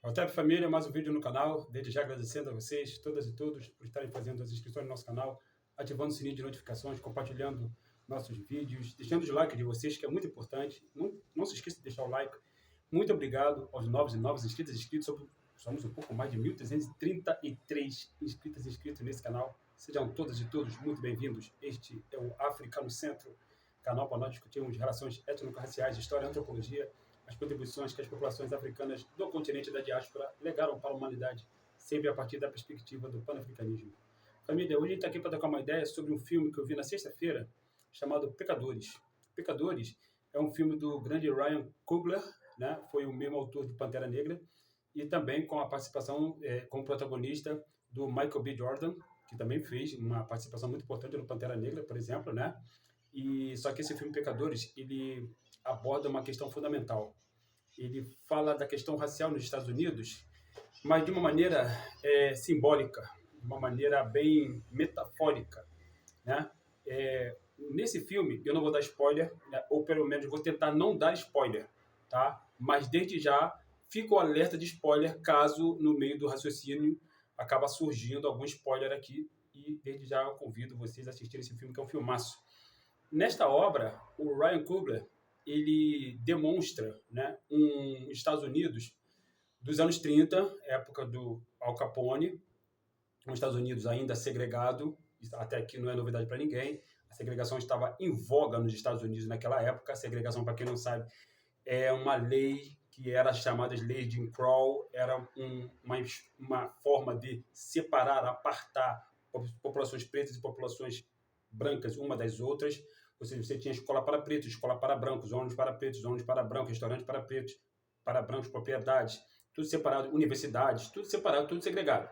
WhatsApp Família, mais um vídeo no canal. Desde já agradecendo a vocês, todas e todos, por estarem fazendo as inscrições no nosso canal, ativando o sininho de notificações, compartilhando nossos vídeos, deixando o like de vocês, que é muito importante. Não se esqueça de deixar o like. Muito obrigado aos novos e novos inscritos e inscritos. Somos um pouco mais de 1.333 inscritos e inscritos nesse canal. Sejam todas e todos muito bem-vindos. Este é o África no Centro, canal para nós discutirmos relações étnico-raciais, história e antropologia, as contribuições que as populações africanas do continente da diáspora legaram para a humanidade, sempre a partir da perspectiva do panafricanismo. Família, hoje a gente está aqui para trocar uma ideia sobre um filme que eu vi na sexta-feira, chamado Pecadores. Pecadores é um filme do grande Ryan Coogler, né? Foi o mesmo autor de Pantera Negra, e também com a participação como protagonista do Michael B. Jordan, que também fez uma participação muito importante no Pantera Negra, por exemplo, né? E só que esse filme Pecadores, ele aborda uma questão fundamental. Ele fala da questão racial nos Estados Unidos, mas de uma maneira simbólica, de uma maneira bem metafórica, né? Nesse filme, eu não vou dar spoiler, né? Ou pelo menos vou tentar não dar spoiler, tá? Mas desde já, fica o alerta de spoiler caso no meio do raciocínio acaba surgindo algum spoiler aqui, e desde já eu convido vocês a assistirem esse filme, que é um filmaço. Nesta obra, o Ryan Coogler, ele demonstra, né, Estados Unidos dos anos 30, época do Al Capone, um Estados Unidos ainda segregado, até aqui não é novidade para ninguém. A segregação estava em voga nos Estados Unidos naquela época. A segregação, para quem não sabe, é uma lei que era chamada de lei de Jim Crow, era uma forma de separar, apartar populações pretas e populações brancas uma das outras. Ou seja, você tinha escola para pretos, escola para brancos, ônibus para pretos, ônibus para brancos, restaurante para pretos, para brancos, propriedades, tudo separado, universidades, tudo separado, tudo segregado.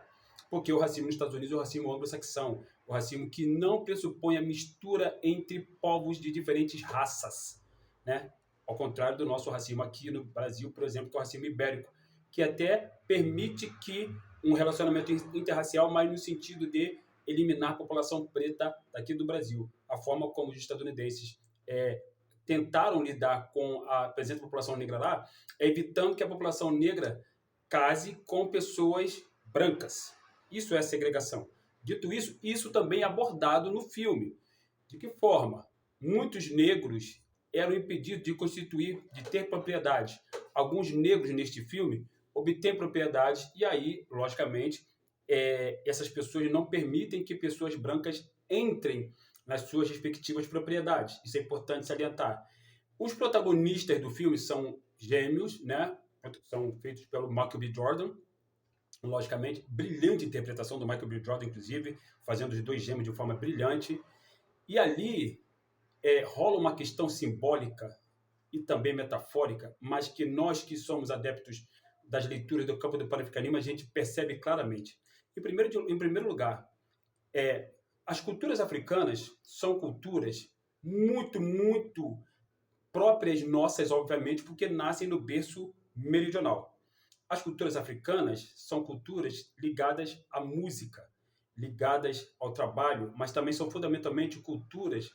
Porque o racismo nos Estados Unidos é o racismo anglo-saxão, o racismo que não pressupõe a mistura entre povos de diferentes raças, né? Ao contrário do nosso racismo aqui no Brasil, por exemplo, que é o racismo ibérico, que até permite que um relacionamento interracial, mas no sentido de eliminar a população preta daqui do Brasil. A forma como os estadunidenses tentaram lidar com a presente população negra lá é evitando que a população negra case com pessoas brancas. Isso é segregação. Dito isso, isso também é abordado no filme. De que forma? Muitos negros eram impedidos de constituir, de ter propriedade. Alguns negros neste filme obtêm propriedade e aí, logicamente, essas pessoas não permitem que pessoas brancas entrem nas suas respectivas propriedades. Isso é importante salientar. Os protagonistas do filme são gêmeos, né? São feitos pelo Michael B. Jordan, logicamente, brilhante interpretação do Michael B. Jordan, inclusive, fazendo os dois gêmeos de forma brilhante. E ali rola uma questão simbólica e também metafórica, mas que nós que somos adeptos das leituras do campo do panafricanismo, a gente percebe claramente. Em primeiro lugar, as culturas africanas são culturas muito, muito próprias nossas, obviamente, porque nascem no berço meridional. As culturas africanas são culturas ligadas à música, ligadas ao trabalho, mas também são fundamentalmente culturas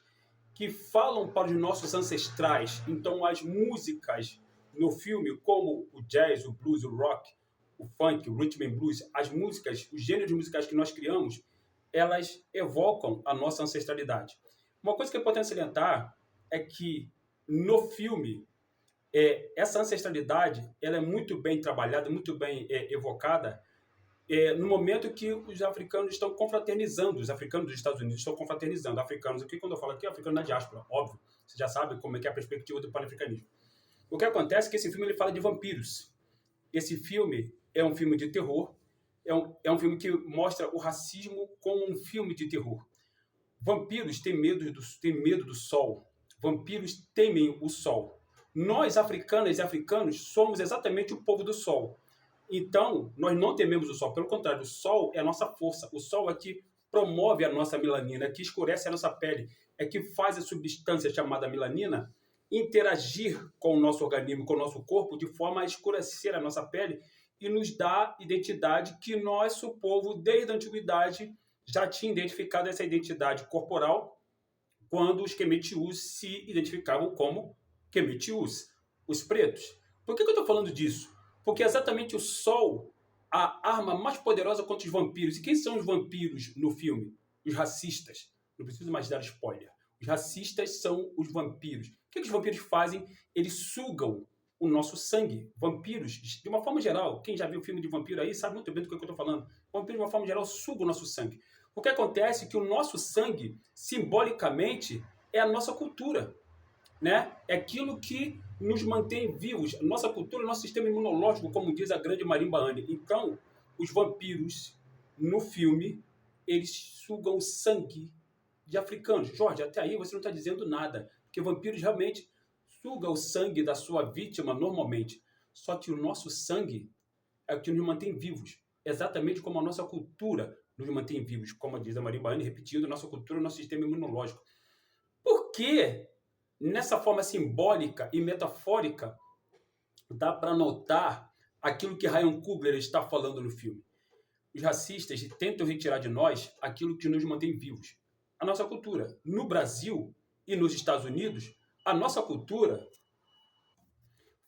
que falam para os nossos ancestrais. Então, as músicas no filme, como o jazz, o blues, o rock, o funk, o rhythm and blues, as músicas, os gêneros musicais que nós criamos, elas evocam a nossa ancestralidade. Uma coisa que é importante salientar é que no filme essa ancestralidade ela é muito bem trabalhada, muito bem evocada no momento que os africanos estão confraternizando, os africanos dos Estados Unidos estão confraternizando. Africanos aqui, quando eu falo aqui, africano na diáspora, óbvio. Você já sabe como é que é a perspectiva do panafricanismo. O que acontece é que esse filme ele fala de vampiros. Esse filme é um filme de terror, é um filme que mostra o racismo como um filme de terror. Vampiros têm medo do sol. Vampiros temem o sol. Nós, africanas e africanos, somos exatamente o povo do sol. Então, nós não tememos o sol. Pelo contrário, o sol é a nossa força. O sol é que promove a nossa melanina, é que escurece a nossa pele, é que faz a substância chamada melanina interagir com o nosso organismo, com o nosso corpo, de forma a escurecer a nossa pele e nos dá identidade que nosso povo, desde a antiguidade, já tinha identificado essa identidade corporal quando os Quemetiús se identificavam como Quemetiús, os pretos. Por que eu estou falando disso? Porque é exatamente o sol a arma mais poderosa contra os vampiros. E quem são os vampiros no filme? Os racistas. Não preciso mais dar spoiler. Os racistas são os vampiros. O que os vampiros fazem? Eles sugam o nosso sangue. Vampiros, de uma forma geral, quem já viu filme de vampiro aí sabe muito bem do que eu estou falando. Vampiros, de uma forma geral, sugam o nosso sangue. O que acontece é que o nosso sangue, simbolicamente, é a nossa cultura, né? É aquilo que nos mantém vivos. Nossa cultura, nosso sistema imunológico, como diz a grande Marimba Anne. Então, os vampiros, no filme, eles sugam o sangue de africanos. Jorge, até aí você não está dizendo nada. Porque vampiros realmente sugam o sangue da sua vítima normalmente. Só que o nosso sangue é o que nos mantém vivos. Exatamente como a nossa cultura nos mantém vivos. Como diz a Marimba Anne, repetindo, nossa cultura, nosso sistema imunológico. Por que, nessa forma simbólica e metafórica, dá para notar aquilo que Ryan Coogler está falando no filme? Os racistas tentam retirar de nós aquilo que nos mantém vivos. A nossa cultura. No Brasil e nos Estados Unidos, a nossa cultura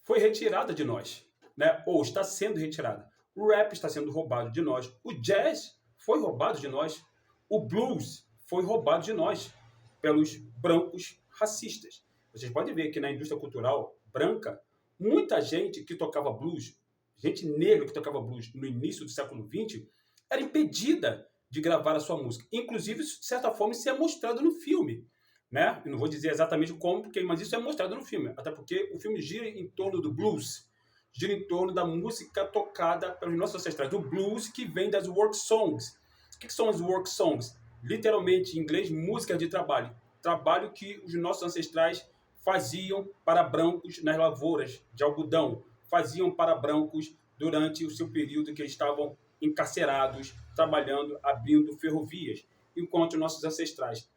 foi retirada de nós, né? Ou está sendo retirada. O rap está sendo roubado de nós. O jazz foi roubado de nós. O blues foi roubado de nós pelos brancos racistas. Vocês podem ver que na indústria cultural branca, muita gente que tocava blues, gente negra que tocava blues no início do século XX, era impedida de gravar a sua música. Inclusive, de certa forma, isso é mostrado no filme, né? Eu não vou dizer exatamente como, mas isso é mostrado no filme. Até porque o filme gira em torno do blues, gira em torno da música tocada pelos nossos ancestrais, do blues que vem das work songs. O que são as work songs? Literalmente, em inglês, música de trabalho. Trabalho que os nossos ancestrais faziam para brancos nas lavouras de algodão, faziam para brancos durante o seu período que eles estavam encarcerados, trabalhando, abrindo ferrovias, enquanto nossos ancestrais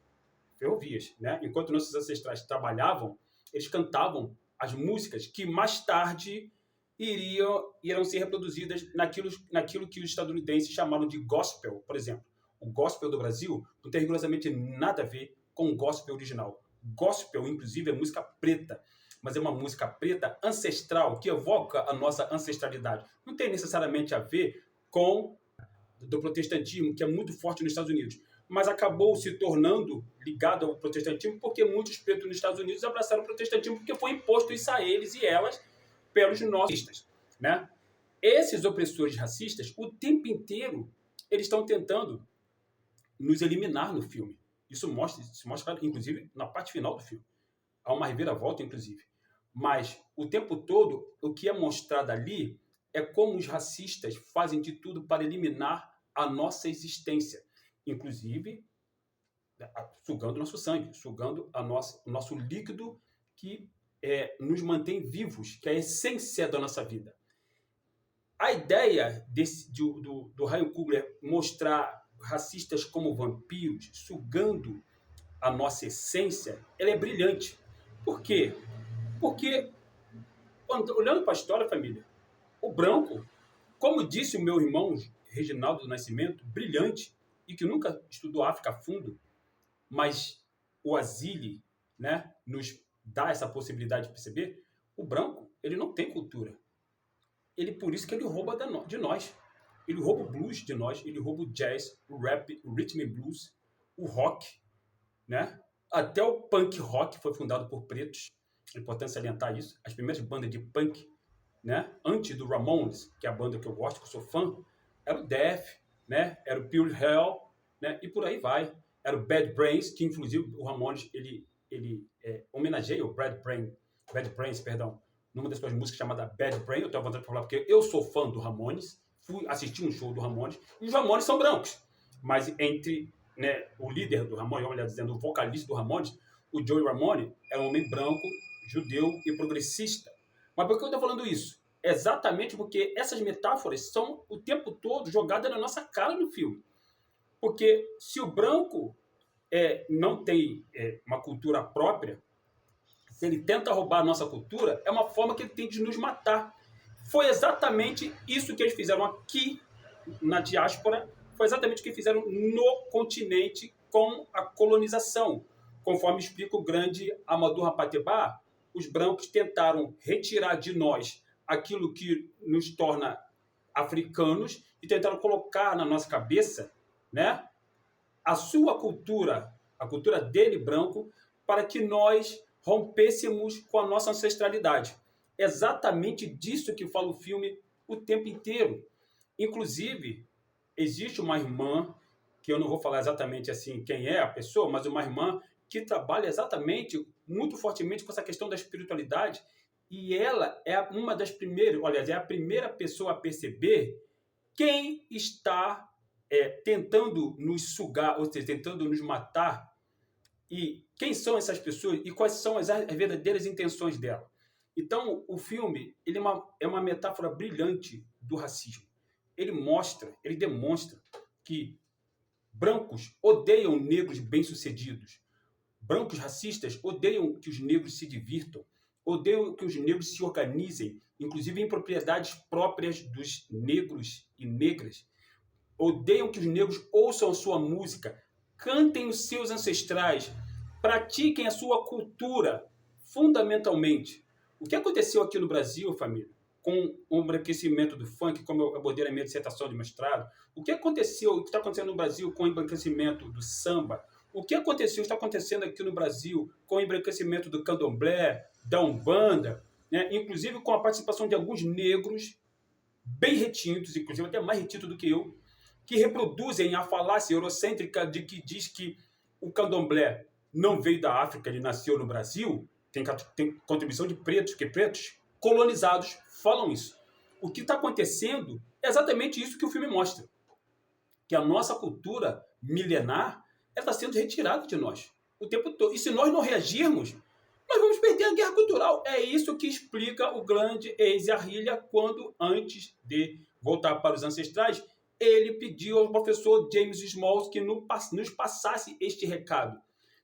ferrovias, né? Enquanto nossos ancestrais trabalhavam, eles cantavam as músicas que mais tarde irão ser reproduzidas naquilo que os estadunidenses chamaram de gospel, por exemplo. O gospel do Brasil não tem rigorosamente nada a ver com o gospel original. Gospel, inclusive, é música preta, mas é uma música preta ancestral, que evoca a nossa ancestralidade. Não tem necessariamente a ver com do protestantismo, que é muito forte nos Estados Unidos, mas acabou se tornando ligado ao protestantismo porque muitos pretos nos Estados Unidos abraçaram o protestantismo porque foi imposto isso a eles e elas pelos nossos, né? Esses opressores racistas, o tempo inteiro, eles estão tentando nos eliminar no filme. Isso se mostra, inclusive, na parte final do filme. Há uma reviravolta, inclusive. Mas, o tempo todo, o que é mostrado ali é como os racistas fazem de tudo para eliminar a nossa existência. Inclusive, sugando nosso sangue, sugando o nosso líquido que nos mantém vivos, que é a essência da nossa vida. A ideia do Ryan Coogler mostrar racistas como vampiros, sugando a nossa essência, ela é brilhante. Por quê? Porque, olhando para a história, família, o branco, como disse o meu irmão Reginaldo do Nascimento, brilhante, e que nunca estudou África a fundo, mas o Azili, né, nos dá essa possibilidade de perceber, o branco, ele não tem cultura. Por isso que ele rouba de nós. Ele rouba o blues de nós, ele rouba o jazz, o rap, o rhythm and blues, o rock, né? Até o punk rock foi fundado por pretos. É importante salientar isso. As primeiras bandas de punk, né, antes do Ramones, que é a banda que eu gosto, que eu sou fã, era o Death, né? Era o Pure Hell, né? E por aí vai. Era o Bad Brains, que inclusive o Ramones ele homenageia o Bad Brains, numa das suas músicas chamada Bad Brain. Eu tenho vontade de falar porque eu sou fã do Ramones, fui assistir um show do Ramones, e os Ramones são brancos. Mas entre, né, o líder do Ramones, melhor dizendo, o vocalista do Ramones, o Joey Ramone, era um homem branco, judeu e progressista. Mas por que eu estou falando isso? Exatamente porque essas metáforas são o tempo todo jogadas na nossa cara no filme. Porque se o branco não tem uma cultura própria, se ele tenta roubar a nossa cultura, é uma forma que ele tem de nos matar. Foi exatamente isso que eles fizeram aqui na diáspora, foi exatamente o que fizeram no continente com a colonização. Conforme explica o grande Amadou Rapateba, os brancos tentaram retirar de nós aquilo que nos torna africanos e tentaram colocar na nossa cabeça, né, a sua cultura, a cultura dele branco, para que nós rompêssemos com a nossa ancestralidade. É exatamente disso que fala o filme o tempo inteiro. Inclusive, existe uma irmã, que eu não vou falar exatamente assim quem é a pessoa, mas uma irmã que trabalha exatamente, muito fortemente com essa questão da espiritualidade, e ela é uma das primeiras, aliás, é a primeira pessoa a perceber quem está tentando nos sugar, ou seja, tentando nos matar, e quem são essas pessoas e quais são as verdadeiras intenções dela. Então, o filme ele é uma metáfora brilhante do racismo. Ele mostra, ele demonstra que brancos odeiam negros bem-sucedidos. Brancos racistas odeiam que os negros se divirtam, odeiam que os negros se organizem, inclusive em propriedades próprias dos negros e negras. Odeiam que os negros ouçam a sua música, cantem os seus ancestrais, pratiquem a sua cultura, fundamentalmente. O que aconteceu aqui no Brasil, família, com o embranquecimento do funk, como eu abordei na minha dissertação de mestrado, o que aconteceu, o que está acontecendo no Brasil com o embranquecimento do samba, o que aconteceu, está acontecendo aqui no Brasil com o embranquecimento do candomblé, da umbanda, né? Inclusive com a participação de alguns negros bem retintos, inclusive até mais retintos do que eu, que reproduzem a falácia eurocêntrica de que diz que o candomblé não veio da África, ele nasceu no Brasil, tem contribuição de pretos, que pretos colonizados falam isso. O que está acontecendo é exatamente isso que o filme mostra, que a nossa cultura milenar está sendo retirada de nós o tempo todo. E se nós não reagirmos, nós vamos perder a guerra cultural. É isso que explica o grande Eise-Arrilha quando, antes de voltar para os ancestrais, ele pediu ao professor James Smalls que nos passasse este recado,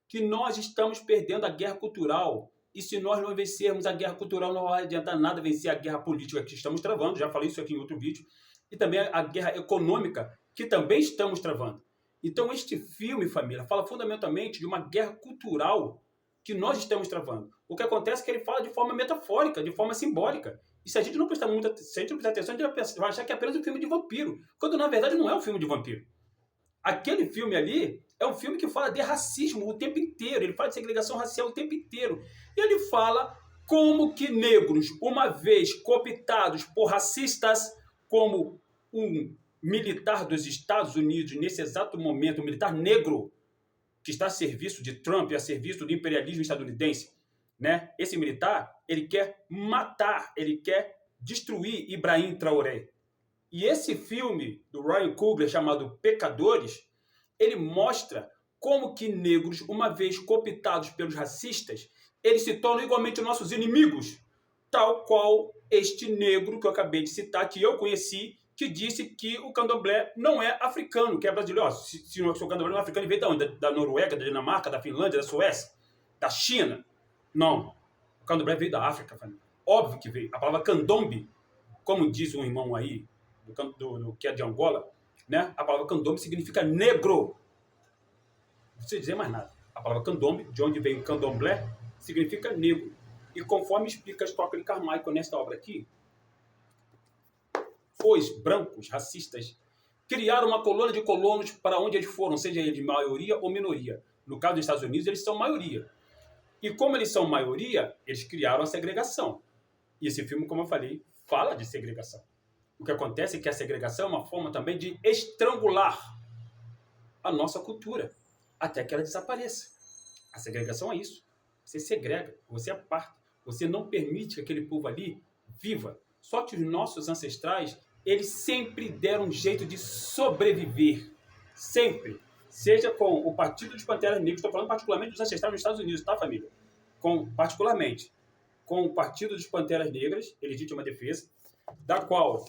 que nós estamos perdendo a guerra cultural, e se nós não vencermos a guerra cultural, não vai adiantar nada vencer a guerra política que estamos travando, já falei isso aqui em outro vídeo, e também a guerra econômica que também estamos travando. Então este filme, família, fala fundamentalmente de uma guerra cultural que nós estamos travando. O que acontece é que ele fala de forma metafórica, de forma simbólica. E se a gente não prestar se a gente não prestar atenção, a gente vai achar que é apenas um filme de vampiro, quando na verdade não é um filme de vampiro. Aquele filme ali é um filme que fala de racismo o tempo inteiro, ele fala de segregação racial o tempo inteiro. E ele fala como que negros, uma vez cooptados por racistas, como um militar dos Estados Unidos, nesse exato momento, um militar negro, que está a serviço de Trump, a serviço do imperialismo estadunidense, né? Esse militar, ele quer matar, ele quer destruir Ibrahim Traoré. E esse filme do Ryan Coogler, chamado Pecadores, ele mostra como que negros, uma vez cooptados pelos racistas, eles se tornam igualmente nossos inimigos, tal qual este negro que eu acabei de citar, que eu conheci, que disse que o candomblé não é africano, que é brasileiro. Se o candomblé não é africano, ele veio de onde? Da Noruega, da Dinamarca, da Finlândia, da Suécia, da China? Não. O candomblé veio da África, família. Óbvio que veio. A palavra candombe, como diz um irmão aí, que é de Angola, né? A palavra candombe significa negro. Não precisa dizer mais nada. A palavra candombe, de onde vem o candomblé, significa negro. E conforme explica Stockley Carmichael nesta obra aqui, os brancos racistas criaram uma colônia de colonos para onde eles foram, seja eles de maioria ou minoria. No caso dos Estados Unidos, eles são maioria. E como eles são maioria, eles criaram a segregação. E esse filme, como eu falei, fala de segregação. O que acontece é que a segregação é uma forma também de estrangular a nossa cultura, até que ela desapareça. A segregação é isso. Você segrega, você aparta, você não permite que aquele povo ali viva. Só que os nossos ancestrais, eles sempre deram um jeito de sobreviver. Sempre. Seja com o Partido dos Panteras Negras, estou falando particularmente dos ancestrais dos Estados Unidos, tá, família? Particularmente com o Partido dos Panteras Negras, Legítima Defesa, da qual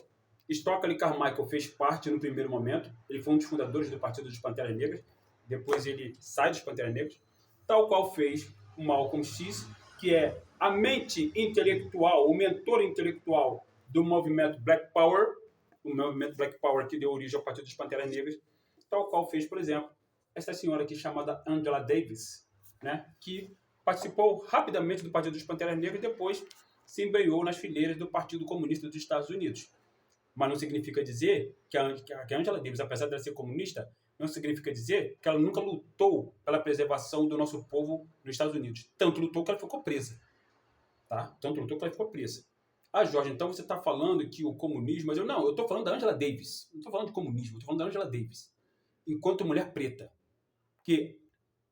Stockley Carmichael fez parte no primeiro momento. Ele foi um dos fundadores do Partido dos Panteras Negras. Depois ele sai dos Panteras Negras. Tal qual fez o Malcolm X, que é a mente intelectual, o mentor intelectual do movimento Black Power, o movimento Black Power que deu origem ao Partido dos Panteras Negras, tal qual fez, por exemplo, essa senhora aqui chamada Angela Davis, né, que participou rapidamente do Partido dos Panteras Negras e depois se embrenhou nas fileiras do Partido Comunista dos Estados Unidos. Mas não significa dizer que a Angela Davis, apesar de ela ser comunista, não significa dizer que ela nunca lutou pela preservação do nosso povo nos Estados Unidos. Tanto lutou que ela ficou presa. Tá? Tanto lutou que ela ficou presa. Ah, Jorge, então você está falando que o comunismo... Mas eu estou falando da Angela Davis. Não estou falando de comunismo, eu estou falando da Angela Davis. Enquanto mulher preta. Porque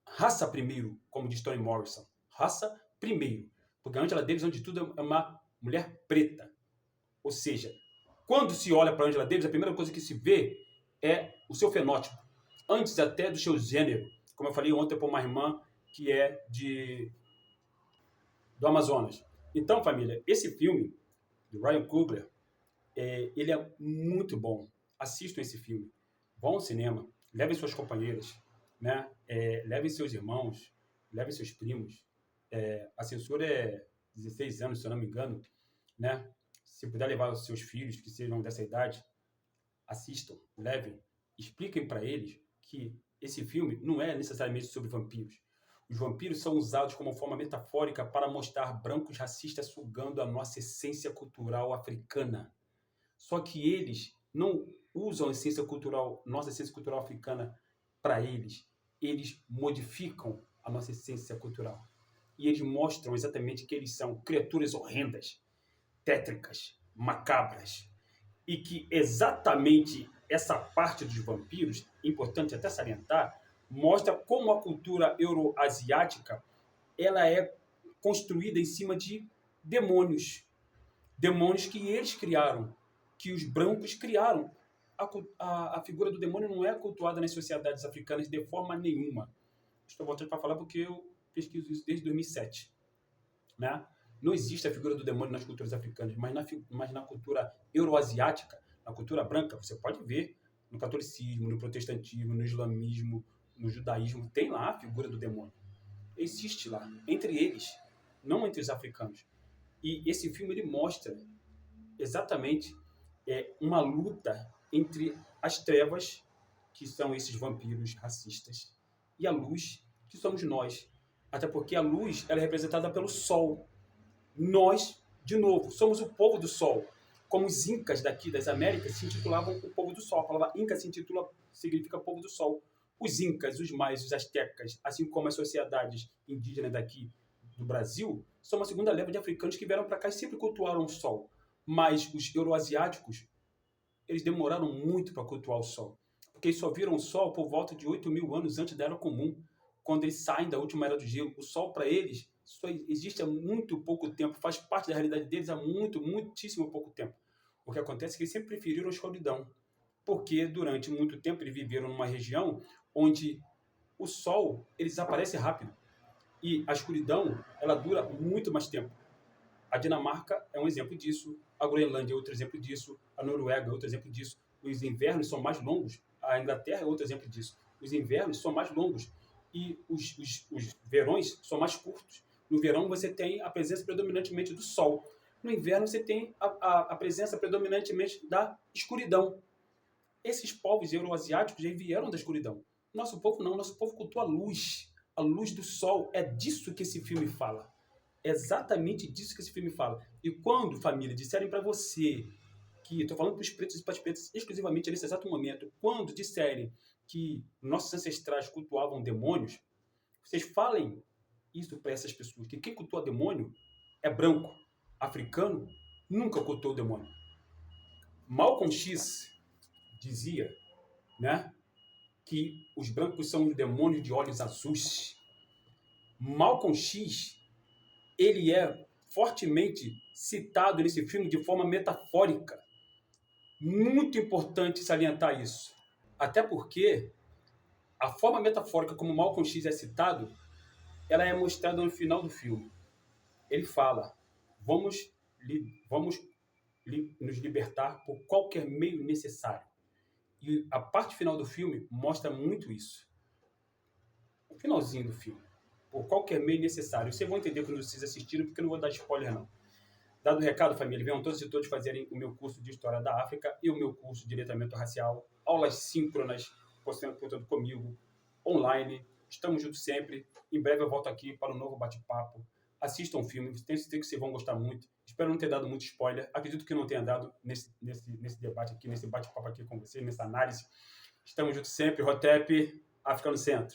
raça primeiro, como diz Toni Morrison. Raça primeiro. Porque a Angela Davis, antes de tudo, é uma mulher preta. Ou seja, quando se olha para a Angela Davis, a primeira coisa que se vê é o seu fenótipo. Antes até do seu gênero. Como eu falei ontem para uma irmã que é do Amazonas. Então, família, esse filme, do Ryan Coogler, ele é muito bom. Assistam esse filme. Vão ao cinema. Levem suas companheiras. Né? Levem seus irmãos. Levem seus primos. A censura é 16 anos, se eu não me engano. Né? Se puder levar os seus filhos, que sejam dessa idade, assistam, levem. Expliquem para eles que esse filme não é necessariamente sobre vampiros. Os vampiros são usados como forma metafórica para mostrar brancos racistas sugando a nossa essência cultural africana. Só que eles não usam a nossa essência cultural africana para eles. Eles modificam a nossa essência cultural. E eles mostram exatamente que eles são criaturas horrendas, tétricas, macabras. E que exatamente essa parte dos vampiros, importante até salientar, mostra como a cultura euroasiática ela é construída em cima de demônios. Demônios que eles criaram, que os brancos criaram. A figura do demônio não é cultuada nas sociedades africanas de forma nenhuma. Estou voltando para falar porque eu pesquiso isso desde 2007. Né? Não existe a figura do demônio nas culturas africanas, mas na cultura euroasiática, na cultura branca, você pode ver no catolicismo, no protestantismo, no islamismo, no judaísmo, tem lá a figura do demônio. Existe lá, entre eles, não entre os africanos. E esse filme ele mostra exatamente uma luta entre as trevas, que são esses vampiros racistas, e a luz, que somos nós. Até porque a luz ela é representada pelo sol. Nós, de novo, somos o povo do sol. Como os incas daqui das Américas se intitulavam o povo do sol. A palavra inca significa povo do sol. Os incas, os maias, os astecas, assim como as sociedades indígenas daqui do Brasil, são uma segunda leva de africanos que vieram para cá e sempre cultuaram o sol. Mas os euroasiáticos, eles demoraram muito para cultuar o sol. Porque eles só viram o sol por volta de 8.000 anos antes da Era Comum. Quando eles saem da última Era do Gelo, o sol para eles só existe há muito pouco tempo, faz parte da realidade deles há muitíssimo pouco tempo. O que acontece é que eles sempre preferiram a escuridão, porque durante muito tempo eles viveram numa região onde o sol ele desaparece rápido e a escuridão ela dura muito mais tempo. A Dinamarca é um exemplo disso, a Groenlândia é outro exemplo disso, a Noruega é outro exemplo disso. Os invernos são mais longos, a Inglaterra é outro exemplo disso. Os invernos são mais longos e os verões são mais curtos. No verão você tem a presença predominantemente do sol. No inverno você tem a presença predominantemente da escuridão. Esses povos euroasiáticos já vieram da escuridão. Nosso povo não, nosso povo cultua a luz do sol. É disso que esse filme fala. É exatamente disso que esse filme fala. E quando, família, disserem para você que, estou falando para os pretos e para as pretas exclusivamente nesse exato momento, quando disserem que nossos ancestrais cultuavam demônios, vocês falem isso para essas pessoas, que quem cultua demônio é branco, africano, nunca cultuou demônio. Malcolm X dizia, né, que os brancos são os demônios de olhos azuis. Malcolm X, ele é fortemente citado nesse filme de forma metafórica. Muito importante salientar isso. Até porque a forma metafórica como Malcolm X é citado, ela é mostrada no final do filme. Ele fala, vamos nos libertar por qualquer meio necessário. E a parte final do filme mostra muito isso. O finalzinho do filme. Por qualquer meio necessário. Vocês vão entender quando vocês assistirem, porque eu não vou dar spoiler, não. Dado o recado, família, venham todos e todos fazerem o meu curso de História da África e o meu curso de Letramento Racial. Aulas síncronas, portanto, comigo, online. Estamos juntos sempre. Em breve eu volto aqui para um novo bate-papo. assistam o filme, tenho certeza que vocês vão gostar muito. Espero não ter dado muito spoiler, acredito que não tenha dado nesse debate aqui, nesse bate-papo aqui com você, nessa análise. Estamos juntos sempre, Rotep, África no Centro.